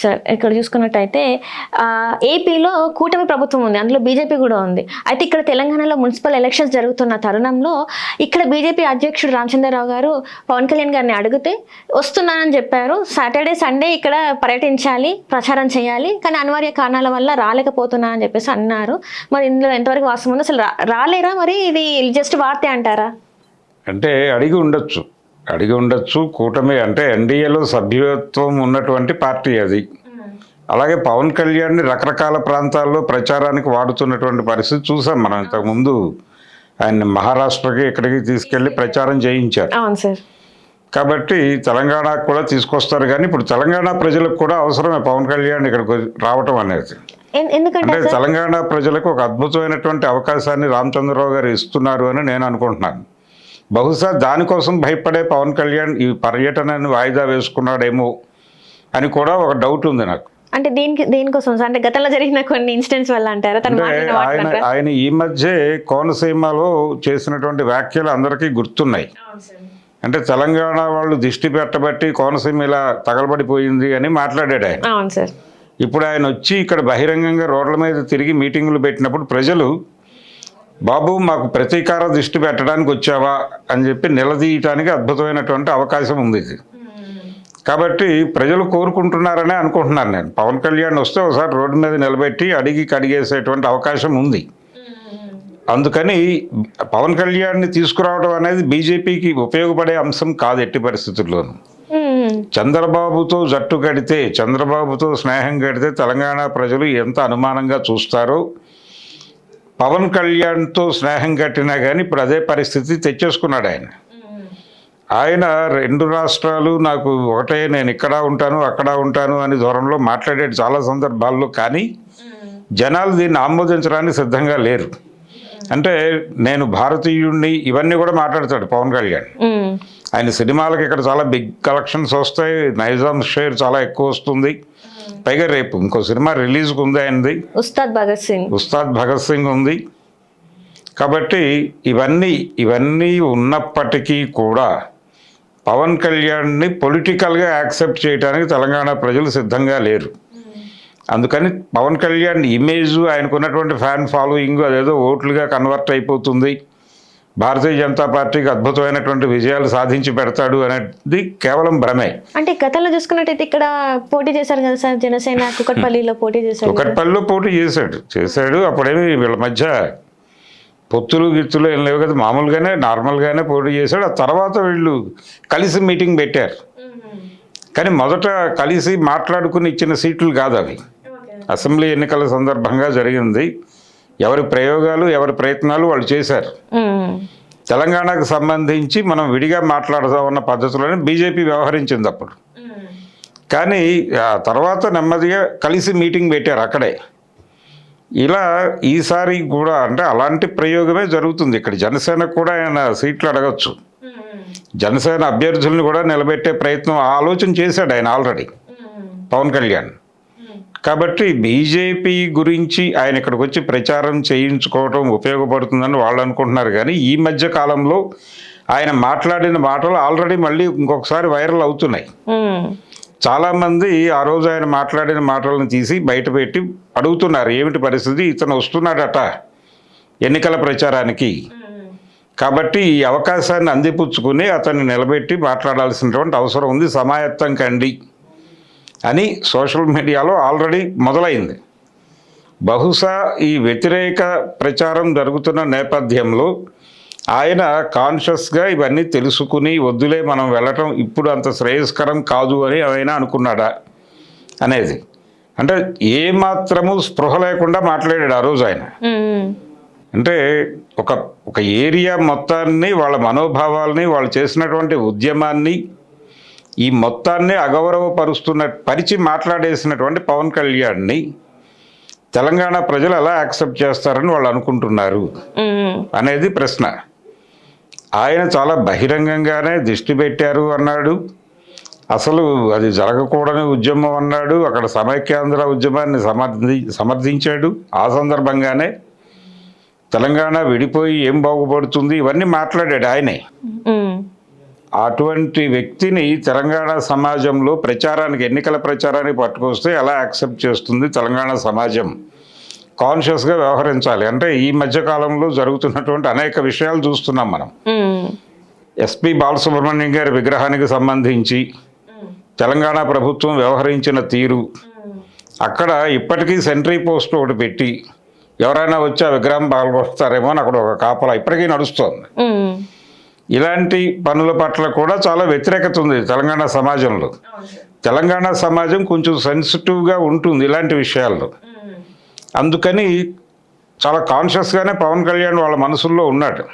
Sir ఇక్కడ చూసుకున్నట్టయితే ఏపీలో కూటమి ప్రభుత్వం ఉంది, అందులో బీజేపీ కూడా ఉంది. అయితే ఇక్కడ తెలంగాణలో మున్సిపల్ ఎలక్షన్స్ జరుగుతున్న తరుణంలో ఇక్కడ బీజేపీ అధ్యక్షుడు రామచంద్రరావు గారు పవన్ కళ్యాణ్ గారిని అడిగితే వస్తున్నానని చెప్పారు. సాటర్డే సండే ఇక్కడ పర్యటించాలి, ప్రచారం చేయాలి, కానీ అనివార్య కారణాల వల్ల రాలేకపోతున్నా అని చెప్పేసి అన్నారు. మరి ఇందులో ఎంతవరకు వాస్తవం ఉందో, అసలు రాలేరా, మరి ఇది జస్ట్ వార్తే అంటారా? అంటే అడిగి ఉండొచ్చు. కూటమి అంటే ఎన్డీఏలో సభ్యత్వం ఉన్నటువంటి పార్టీ అది. అలాగే పవన్ కళ్యాణ్ని రకరకాల ప్రాంతాల్లో ప్రచారానికి వాడుతున్నటువంటి పరిస్థితి చూసాం మనం. ఇంతకుముందు ఆయన మహారాష్ట్రకి ఇక్కడికి తీసుకెళ్లి ప్రచారం చేయించారు. అవును సార్. కాబట్టి తెలంగాణకు కూడా తీసుకొస్తారు. కానీ ఇప్పుడు తెలంగాణ ప్రజలకు కూడా అవసరమే పవన్ కళ్యాణ్ ఇక్కడికి రావటం అనేది. ఎందుకంటే అంటే తెలంగాణ ప్రజలకు ఒక అద్భుతమైనటువంటి అవకాశాన్ని రామచంద్రరావు గారు ఇస్తున్నారు అని నేను అనుకుంటున్నాను. బహుశా దానికోసం భయపడే పవన్ కళ్యాణ్ ఈ పర్యటనను వాయిదా వేసుకున్నాడేమో అని కూడా ఒక డౌట్ ఉంది నాకు. అంటే దేనికోసం, అంటే గతంలో జరిగిన కొన్ని ఇన్సిడెంట్స్ వల్ల అంటారా? ఆయన ఈ మధ్య కోనసీమలో చేసినటువంటి వ్యాఖ్యలు అందరికీ గుర్తున్నాయి. అంటే తెలంగాణ వాళ్ళు దిష్టి పెట్టబట్టి కోనసీమ ఇలా తగలబడిపోయింది అని మాట్లాడాడు ఆయన. అవును సార్. ఇప్పుడు ఆయన వచ్చి ఇక్కడ బహిరంగంగా రోడ్ల మీద తిరిగి మీటింగులు పెట్టినప్పుడు ప్రజలు బాబు మాకు ప్రతీకార దృష్టి పెట్టడానికి వచ్చావా అని చెప్పి నిలదీయటానికి అద్భుతమైనటువంటి అవకాశం ఉంది ఇది. కాబట్టి ప్రజలు కోరుకుంటున్నారనే అనుకుంటున్నాను నేను. పవన్ కళ్యాణ్ వస్తే ఒకసారి రోడ్డు మీద నిలబెట్టి అడిగి కడిగేసేటువంటి అవకాశం ఉంది. అందుకని పవన్ కళ్యాణ్ని తీసుకురావడం అనేది బీజేపీకి ఉపయోగపడే అంశం కాదు ఎట్టి పరిస్థితుల్లోనూ. చంద్రబాబుతో జట్టు కడితే, చంద్రబాబుతో స్నేహం కడితే తెలంగాణ ప్రజలు ఎంత అనుమానంగా చూస్తారో, పవన్ కళ్యాణ్తో స్నేహం కట్టినా కానీ ఇప్పుడు అదే పరిస్థితి తెచ్చేసుకున్నాడు ఆయన. ఆయన 2 రాష్ట్రాలు నాకు ఒకటే, నేను ఇక్కడ ఉంటాను అక్కడ ఉంటాను అని దూరంలో మాట్లాడాడు చాలా సందర్భాల్లో. కానీ జనాలు దీన్ని ఆమోదించడానికి సిద్ధంగా లేరు. అంటే నేను భారతీయుడిని ఇవన్నీ కూడా మాట్లాడతాడు పవన్ కళ్యాణ్. ఆయన సినిమాలకు ఇక్కడ చాలా బిగ్ కలెక్షన్స్ వస్తాయి, నైజాం షేర్ చాలా ఎక్కువ వస్తుంది. పైగా రేపు ఇంకో సినిమా రిలీజ్కి ఉంది ఆయనది, ఉస్తాద్ భగత్ సింగ్ ఉంది. కాబట్టి ఇవన్నీ ఉన్నప్పటికీ కూడా పవన్ కళ్యాణ్ని పొలిటికల్గా యాక్సెప్ట్ చేయడానికి తెలంగాణ ప్రజలు సిద్ధంగా లేరు. అందుకని పవన్ కళ్యాణ్ ఇమేజ్, ఆయనకున్నటువంటి ఫ్యాన్ ఫాలోయింగ్ అదేదో ఓట్లుగా కన్వర్ట్ అయిపోతుంది, భారతీయ జనతా పార్టీకి అద్భుతమైనటువంటి విజయాలు సాధించి పెడతాడు అనేది కేవలం భ్రమే. అంటే గతంలో చూసుకున్నట్టయితే ఇక్కడ పోటీ చేశారు కదా సార్, జనసేన కుకట్పల్లిలో పోటీ చేశారు. కుకట్పల్లిలో పోటీ చేశాడు. అప్పుడేమి వీళ్ళ మధ్య పొత్తులు గిత్తులు ఏం లేవు కదా, మామూలుగానే నార్మల్గానే పోటీ చేశాడు. ఆ తర్వాత వీళ్ళు కలిసి మీటింగ్ పెట్టారు. కానీ మొదట కలిసి మాట్లాడుకుని ఇచ్చిన సీట్లు కాదు అవి. అసెంబ్లీ ఎన్నికల సందర్భంగా జరిగింది. ఎవరి ప్రయోగాలు ఎవరి ప్రయత్నాలు వాళ్ళు చేశారు. తెలంగాణకు సంబంధించి మనం విడిగా మాట్లాడదామన్న పద్ధతిలోనే బీజేపీ వ్యవహరించింది అప్పుడు. కానీ ఆ తర్వాత నెమ్మదిగా కలిసి మీటింగ్ పెట్టారు అక్కడే. ఇలా ఈసారి కూడా అంటే అలాంటి ప్రయోగమే జరుగుతుంది. ఇక్కడ జనసేన కూడా ఆయన సీట్లు అడగచ్చు, జనసేన అభ్యర్థుల్ని కూడా నిలబెట్టే ప్రయత్నం ఆలోచన చేశాడు ఆయన ఆల్రెడీ పవన్ కళ్యాణ్. కాబట్టి బీజేపీ గురించి ఆయన ఇక్కడికి వచ్చి ప్రచారం చేయించుకోవటం ఉపయోగపడుతుందని వాళ్ళు అనుకుంటున్నారు. కానీ ఈ మధ్య కాలంలో ఆయన మాట్లాడిన మాటలు ఆల్రెడీ మళ్ళీ ఇంకొకసారి వైరల్ అవుతున్నాయి. చాలామంది ఆ రోజు ఆయన మాట్లాడిన మాటలను తీసి బయటపెట్టి అడుగుతున్నారు ఏమిటి పరిస్థితి, ఇతను వస్తున్నాడట ఎన్నికల ప్రచారానికి, కాబట్టి ఈ అవకాశాన్ని అందిపుచ్చుకుని అతన్ని నిలబెట్టి మాట్లాడాల్సినటువంటి అవసరం ఉంది, సమాయత్తం కండి అని సోషల్ మీడియాలో ఆల్రెడీ మొదలైంది. బహుశా ఈ వ్యతిరేక ప్రచారం జరుగుతున్న నేపథ్యంలో ఆయన కాన్షియస్గా ఇవన్నీ తెలుసుకుని వద్దులే మనం వెళ్ళటం ఇప్పుడు అంత శ్రేయస్కరం కాదు అని ఆయన అనుకున్నాడా అనేది. అంటే ఏమాత్రము స్పృహ లేకుండా మాట్లాడాడు ఆ రోజు ఆయన. అంటే ఒక ఏరియా మొత్తాన్ని, వాళ్ళ మనోభావాల్ని, వాళ్ళు చేసినటువంటి ఉద్యమాన్ని, ఈ మొత్తాన్ని పరిచి మాట్లాడేసినటువంటి పవన్ కళ్యాణ్ని తెలంగాణ ప్రజలు ఎలా యాక్సెప్ట్ చేస్తారని వాళ్ళు అనుకుంటున్నారు అనేది ప్రశ్న. ఆయన చాలా బహిరంగంగానే దిష్టి పెట్టారు అన్నాడు. అసలు అది జరగకూడని ఉద్యమం అన్నాడు. అక్కడ సమైక్యాంధ్ర ఉద్యమాన్ని సమర్థించాడు. ఆ సందర్భంగానే తెలంగాణ విడిపోయి ఏం బాగుపడుతుంది ఇవన్నీ మాట్లాడాడు ఆయనే. అటువంటి వ్యక్తిని తెలంగాణ సమాజంలో ప్రచారానికి, ఎన్నికల ప్రచారానికి పట్టుకొస్తే ఎలా యాక్సెప్ట్ చేస్తుంది తెలంగాణ సమాజం? కాన్షియస్గా వ్యవహరించాలి. అంటే ఈ మధ్యకాలంలో జరుగుతున్నటువంటి అనేక విషయాలు చూస్తున్నాం మనం. ఎస్పి బాలసుబ్రహ్మణ్యం గారి విగ్రహానికి సంబంధించి తెలంగాణ ప్రభుత్వం వ్యవహరించిన తీరు, అక్కడ ఇప్పటికీ సెంట్రీ పోస్ట్ ఒకటి పెట్టి ఎవరైనా వచ్చి ఆ విగ్రహం పాల్గొస్తారేమో అని అక్కడ ఒక కాపలా ఇప్పటికీ నడుస్తోంది. ఇలాంటి పనుల పట్ల కూడా చాలా వ్యతిరేకత ఉంది తెలంగాణ సమాజంలో. తెలంగాణ సమాజం కొంచెం సెన్సిటివ్గా ఉంటుంది ఇలాంటి విషయాల్లో. అందుకని చాలా కాన్షియస్గానే పవన్ కళ్యాణ్ వాళ్ళ మనసుల్లో ఉన్నాడు.